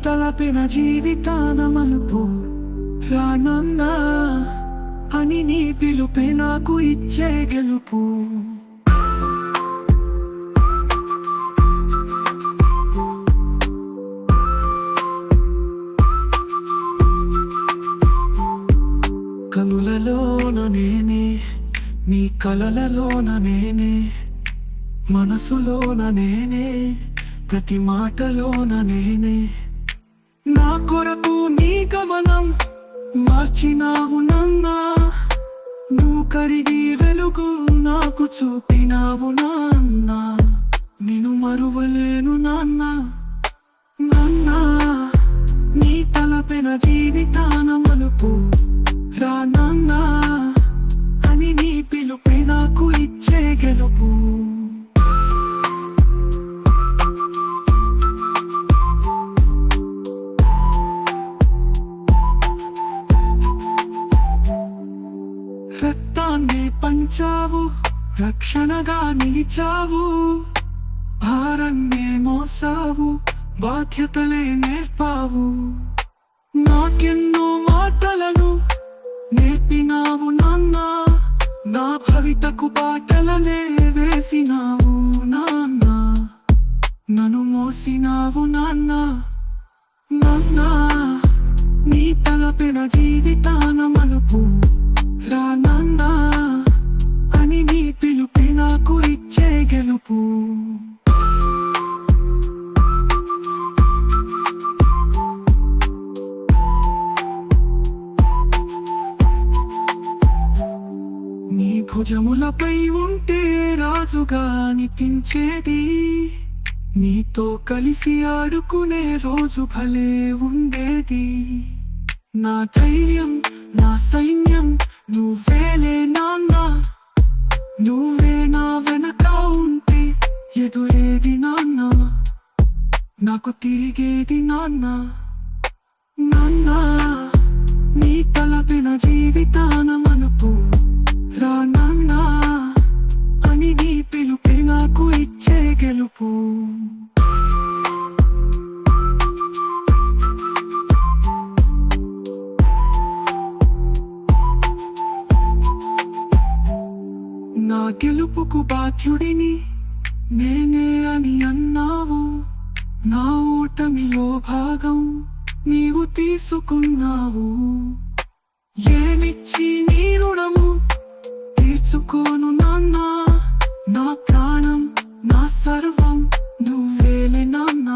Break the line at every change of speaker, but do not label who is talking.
తలపిన జీవితాన మలుపు రా నాన్న అని నీ పిలుపే నాకు ఇచ్చే గెలుపు. కనులలోన నేనే, నీ కలలలోన నేనే, మనసులోన నేనే, ప్రతి మాటలోన నేనే. నా కొరకు నీ గమనం మార్చినావు నాన్నా, నువ్వు కరిగి వెలుగు నాకు చూపినావు నాన్న. నిన్ను మరువలేను నాన్న, నాన్న నీ తలపెన జీవితాన మలుపు రా నాన్న అని నీ పిలుపే నాకు ఇచ్చే గెలుపు. రక్తాన్ని పంచావు, రక్షణగా నిలిచావు, భారాన్నే మోసావు, బాధ్యతలే నేర్పావు. నాకెన్నో మాటలను నేర్పినావు నాన్న, నా భవితకు బాటలనే వేసినావు నాన్న. నన్ను మోసినావు నాన్న, నాన్న నీ తలపెన జీవితాన మలుపు రా నాన్న అని నీ పిలుపే నాకు ఇచ్చే గెలుపు. నీ భుజములపై ఉంటే రాజుగా అనిపించేది, నీతో కలిసి ఆడుకునే రోజు భలే ఉండేది. నా ధైర్యం, నా సైన్యం నువ్వేలే నాన్న, నువ్వే నా వెనక ఉంటే ఎదురేది నాన్న, నాకు తిరిగేది నాన్న. నాన్న నీ తలపిన జీవితాన మలుపు రా నాన్న అని నీ పిలుపే నాకు ఇచ్చే గెలుపు. నా గెలుపుకు బాధ్యుడిని నేనే అని అన్నావు, నా ఓటమిలో భాగం నీవు తీసుకున్నావు. ఏమిచ్చి నీ రుణము తీర్చుకోను నాన్న, నా ప్రాణం నా సర్వం నువ్వేలే నాన్న.